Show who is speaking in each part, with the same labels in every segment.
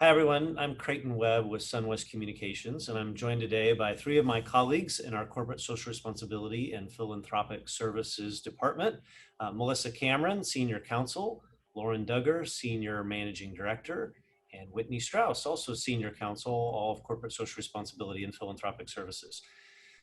Speaker 1: Hi, everyone. I'm Creighton Webb with SunWest Communications, and I'm joined today by three of my colleagues in our Corporate Social Responsibility and Philanthropic Services Department. Melissa Cameron, Senior Counsel, Lauren Duggar, Senior Managing Director, and Whitney Strauss, also Senior Counsel, all of Corporate Social Responsibility and Philanthropic Services.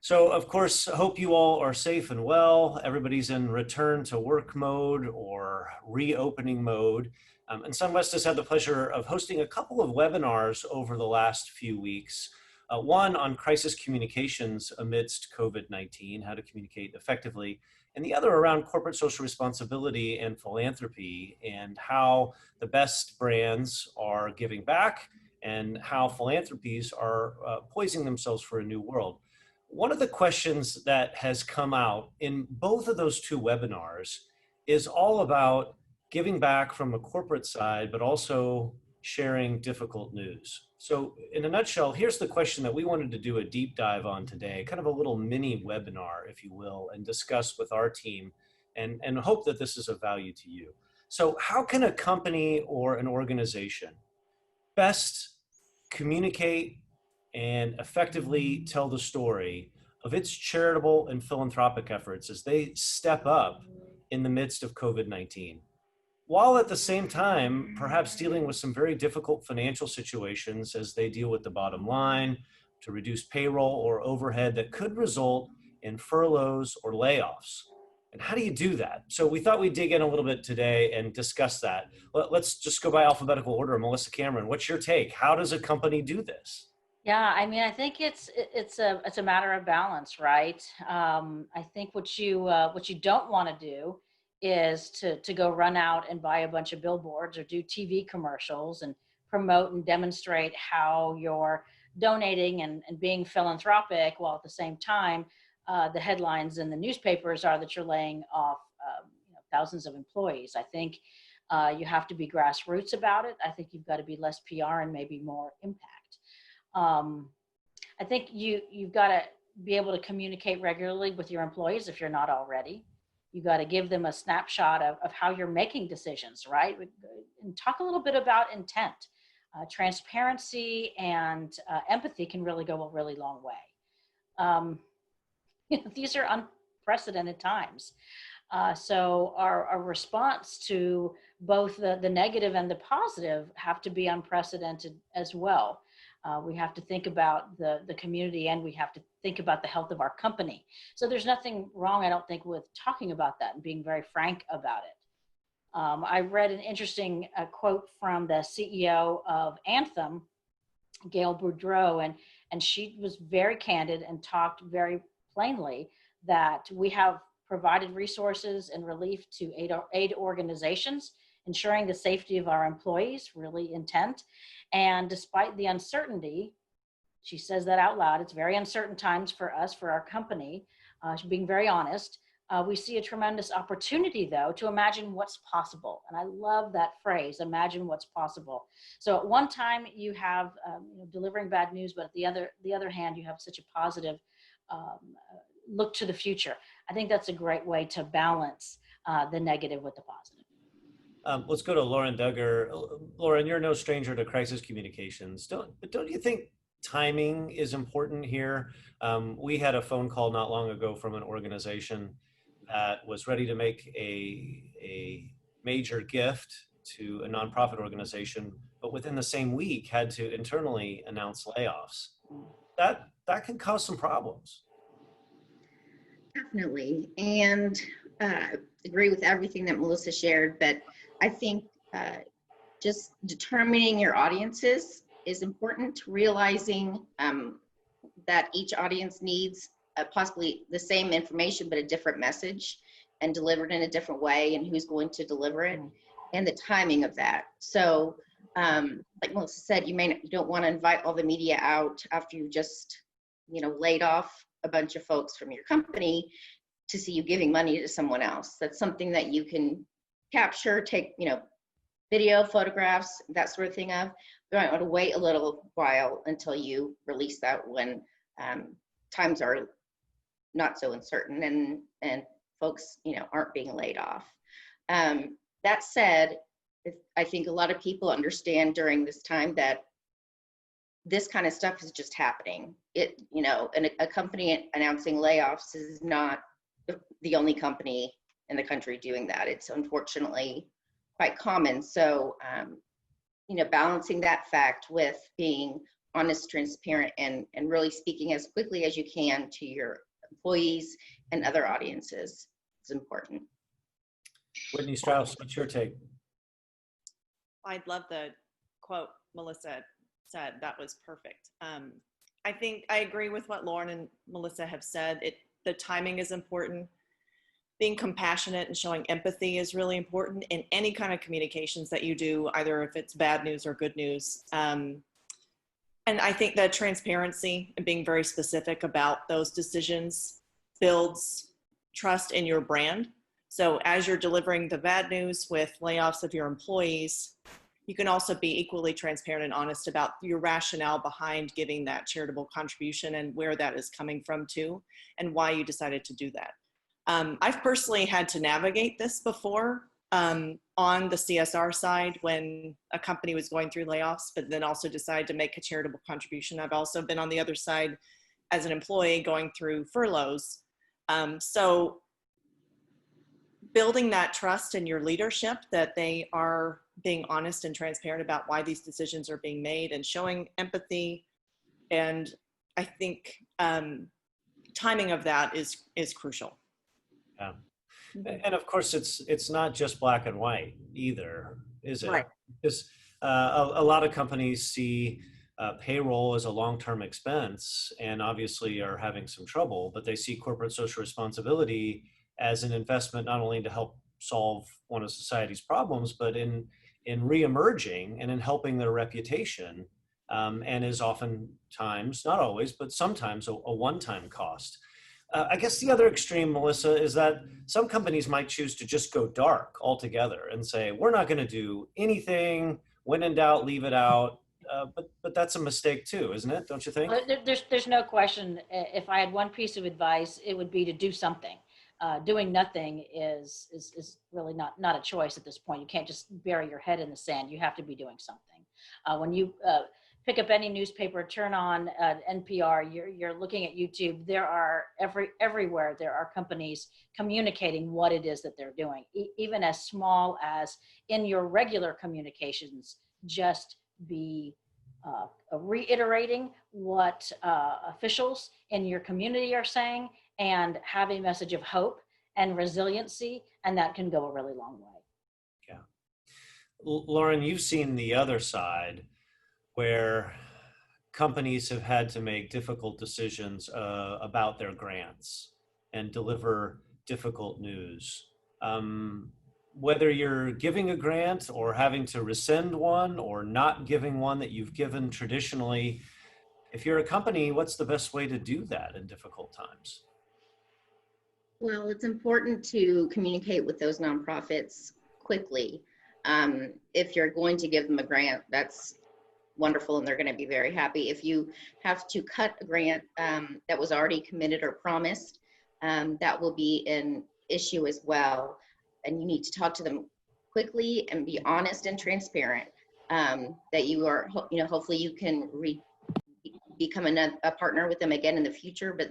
Speaker 1: So, of course, I hope you all are safe and well. Everybody's in return to work mode or reopening mode. And SunWest has had the pleasure of hosting a couple of webinars over the last few weeks. One on crisis communications amidst COVID-19, how to communicate effectively, and the other around corporate social responsibility and philanthropy and how the best brands are giving back and how philanthropies are poising themselves for a new world. One of the questions that has come out in both of those two webinars is all about giving back from a corporate side, but also sharing difficult news. So in a nutshell, here's the question that we wanted to do a deep dive on today, kind of a little mini webinar, if you will, and discuss with our team and hope that this is of value to you. So how can a company or an organization best communicate and effectively tell the story of its charitable and philanthropic efforts as they step up in the midst of COVID-19, while at the same time, perhaps dealing with some very difficult financial situations as they deal with the bottom line to reduce payroll or overhead that could result in furloughs or layoffs. And how do you do that? So we thought we'd dig in a little bit today and discuss that. Let's just go by alphabetical order. Melissa Cameron, what's your take? How does a company do this?
Speaker 2: Yeah, I mean, I think it's a matter of balance, right? I think what you don't want to do is to go run out and buy a bunch of billboards or do TV commercials and promote and demonstrate how you're donating and being philanthropic, while at the same time the headlines in the newspapers are that you're laying off thousands of employees. I think you have to be grassroots about it. I think you've got to be less PR and maybe more impact. I think you've got to be able to communicate regularly with your employees if you're not already. You got to give them a snapshot of how you're making decisions, right? And talk a little bit about intent. Transparency and empathy can really go a really long way. These are unprecedented times. So our response to both the negative and the positive have to be unprecedented as well. We have to think about the community, and we have to think about the health of our company. So there's nothing wrong, I don't think, with talking about that and being very frank about it. I read an interesting quote from the CEO of Anthem, Gail Boudreau, and she was very candid and talked very plainly that we have provided resources and relief to aid organizations, ensuring the safety of our employees, really intent. And despite the uncertainty, she says that out loud, it's very uncertain times for us, for our company, being very honest. We see a tremendous opportunity, though, to imagine what's possible. And I love that phrase, imagine what's possible. So at one time you have delivering bad news, but at the other hand, you have such a positive look to the future. I think that's a great way to balance the negative with the positive.
Speaker 1: Let's go to Lauren Duggar. Lauren, you're no stranger to crisis communications. Don't you think timing is important here? We had a phone call not long ago from an organization that was ready to make a major gift to a nonprofit organization, but within the same week had to internally announce layoffs. That can cause some problems.
Speaker 3: Definitely, and agree with everything that Melissa shared, but I think just determining your audiences is important, realizing that each audience needs possibly the same information, but a different message and delivered in a different way, and who's going to deliver it and the timing of that. So like Melissa said, you don't want to invite all the media out after you just laid off a bunch of folks from your company to see you giving money to someone else. That's something that you can capture, take video, photographs, that sort of thing of. You might want to wait a little while until you release that when times are not so uncertain and folks aren't being laid off. That said, I think a lot of people understand during this time that this kind of stuff is just happening. And a company announcing layoffs is not the only company in the country doing that. It's unfortunately quite common. So, balancing that fact with being honest, transparent, and really speaking as quickly as you can to your employees and other audiences is important.
Speaker 1: Whitney Strauss, what's your take?
Speaker 4: I'd love the quote Melissa said. That was perfect. I think I agree with what Lauren and Melissa have said. The timing is important. Being compassionate and showing empathy is really important in any kind of communications that you do, either if it's bad news or good news. And I think that transparency and being very specific about those decisions builds trust in your brand. So as you're delivering the bad news with layoffs of your employees, you can also be equally transparent and honest about your rationale behind giving that charitable contribution and where that is coming from too, and why you decided to do that. I've personally had to navigate this before on the CSR side when a company was going through layoffs, but then also decided to make a charitable contribution. I've also been on the other side as an employee going through furloughs. So building that trust in your leadership that they are being honest and transparent about why these decisions are being made and showing empathy. And I think timing of that is crucial.
Speaker 1: Yeah. And of course, it's not just black and white either, is it?
Speaker 2: Right.
Speaker 1: Because a lot of companies see payroll as a long-term expense and obviously are having some trouble, but they see corporate social responsibility as an investment not only to help solve one of society's problems, but in re-emerging and in helping their reputation, and is oftentimes, not always, but sometimes a one-time cost. I guess the other extreme, Melissa, is that some companies might choose to just go dark altogether and say, we're not going to do anything, when in doubt, leave it out. But that's a mistake too, isn't it? Don't you think?
Speaker 2: There's no question. If I had one piece of advice, it would be to do something. Doing nothing is really not a choice at this point. You can't just bury your head in the sand. You have to be doing something. When you pick up any newspaper, turn on NPR, you're looking at YouTube, there are everywhere there are companies communicating what it is that they're doing, even as small as in your regular communications, just be reiterating what officials in your community are saying and have a message of hope and resiliency, and that can go a really long way.
Speaker 1: Yeah. Lauren, you've seen the other side where companies have had to make difficult decisions about their grants and deliver difficult news. Whether you're giving a grant or having to rescind one or not giving one that you've given traditionally, if you're a company, what's the best way to do that in difficult times?
Speaker 3: Well, it's important to communicate with those nonprofits quickly. If you're going to give them a grant, that's wonderful and they're going to be very happy. If you have to cut a grant that was already committed or promised, that will be an issue as well. And you need to talk to them quickly and be honest and transparent, that you are, hopefully you can become a partner with them again in the future, but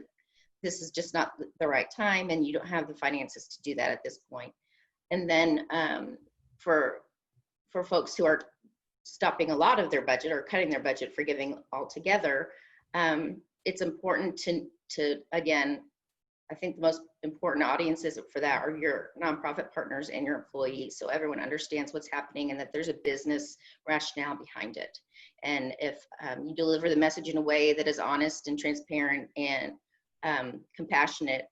Speaker 3: this is just not the right time and you don't have the finances to do that at this point. And then for folks who are stopping a lot of their budget or cutting their budget for giving altogether, it's important to again, I think the most important audiences for that are your nonprofit partners and your employees, so everyone understands what's happening and that there's a business rationale behind it. And if you deliver the message in a way that is honest and transparent and compassionate,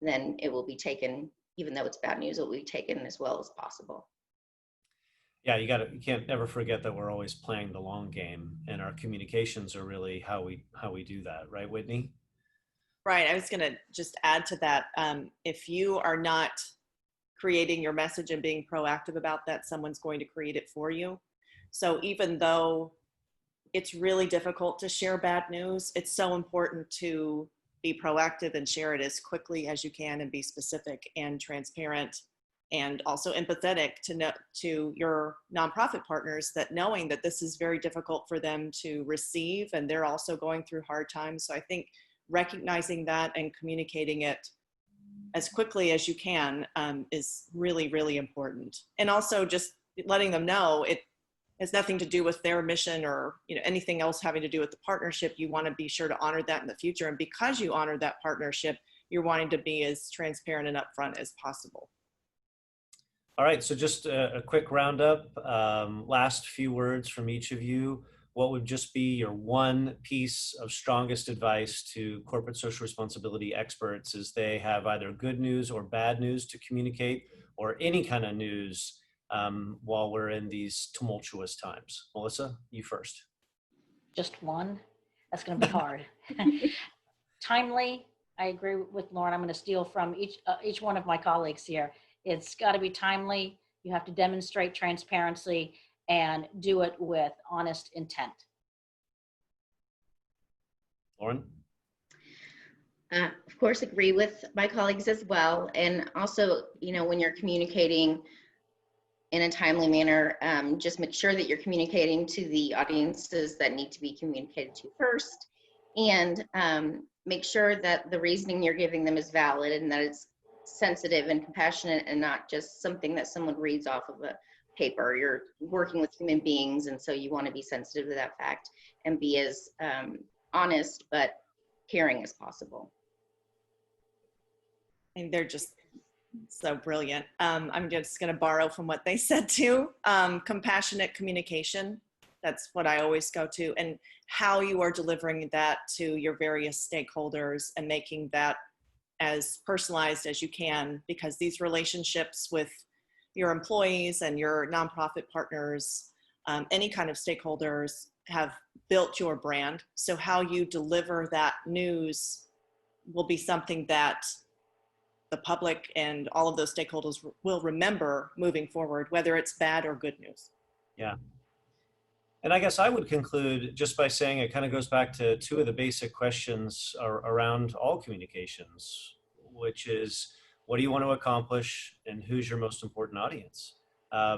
Speaker 3: then it will be taken, even though it's bad news, it will be taken as well as possible.
Speaker 1: Yeah, you can't ever forget that we're always playing the long game, and our communications are really how we do that, right, Whitney?
Speaker 4: Right. I was going to just add to that. If you are not creating your message and being proactive about that, someone's going to create it for you. So even though it's really difficult to share bad news, it's so important to be proactive and share it as quickly as you can and be specific and transparent and also empathetic to your nonprofit partners, that knowing that this is very difficult for them to receive and they're also going through hard times. So I think recognizing that and communicating it as quickly as you can is really, really important. And also just letting them know it has nothing to do with their mission or anything else having to do with the partnership. You want to be sure to honor that in the future. And because you honor that partnership, you're wanting to be as transparent and upfront as possible.
Speaker 1: All right, so just a quick roundup. Last few words from each of you. What would just be your one piece of strongest advice to corporate social responsibility experts as they have either good news or bad news to communicate, or any kind of news while we're in these tumultuous times? Melissa, you first.
Speaker 2: Just one? That's going to be hard. Timely. I agree with Lauren. I'm going to steal from each one of my colleagues here. It's got to be timely. You have to demonstrate transparency and do it with honest intent.
Speaker 1: Lauren?
Speaker 3: Of course, agree with my colleagues as well. And also, when you're communicating in a timely manner, just make sure that you're communicating to the audiences that need to be communicated to first. And make sure that the reasoning you're giving them is valid and that it's sensitive and compassionate and not just something that someone reads off of a paper. You're working with human beings, and so you want to be sensitive to that fact and be as honest but caring as possible.
Speaker 4: And they're just so brilliant. I'm just going to borrow from what they said too. Compassionate communication. That's what I always go to, and how you are delivering that to your various stakeholders and making that as personalized as you can, because these relationships with your employees and your nonprofit partners, any kind of stakeholders, have built your brand. So how you deliver that news will be something that the public and all of those stakeholders will remember moving forward, whether it's bad or good news.
Speaker 1: Yeah. And I guess I would conclude just by saying it kind of goes back to two of the basic questions around all communications, which is, what do you want to accomplish and who's your most important audience?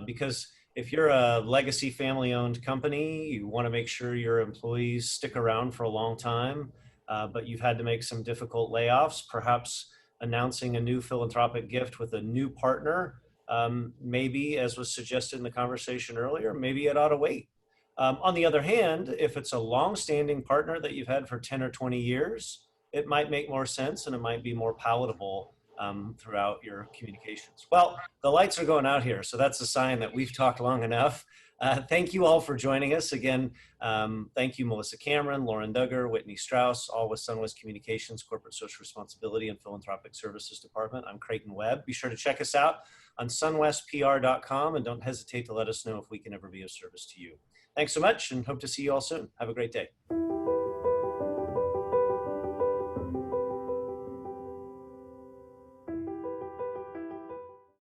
Speaker 1: Because if you're a legacy family-owned company, you want to make sure your employees stick around for a long time, but you've had to make some difficult layoffs, perhaps announcing a new philanthropic gift with a new partner. Maybe, as was suggested in the conversation earlier, maybe it ought to wait. On the other hand, if it's a long-standing partner that you've had for 10 or 20 years, it might make more sense and it might be more palatable throughout your communications. Well, the lights are going out here, so that's a sign that we've talked long enough. Thank you all for joining us. Again, thank you, Melissa Cameron, Lauren Duggar, Whitney Strauss, all with SunWest Communications, Corporate Social Responsibility and Philanthropic Services Department. I'm Creighton Webb. Be sure to check us out on sunwestpr.com and don't hesitate to let us know if we can ever be of service to you. Thanks so much and hope to see you all soon. Have a great day.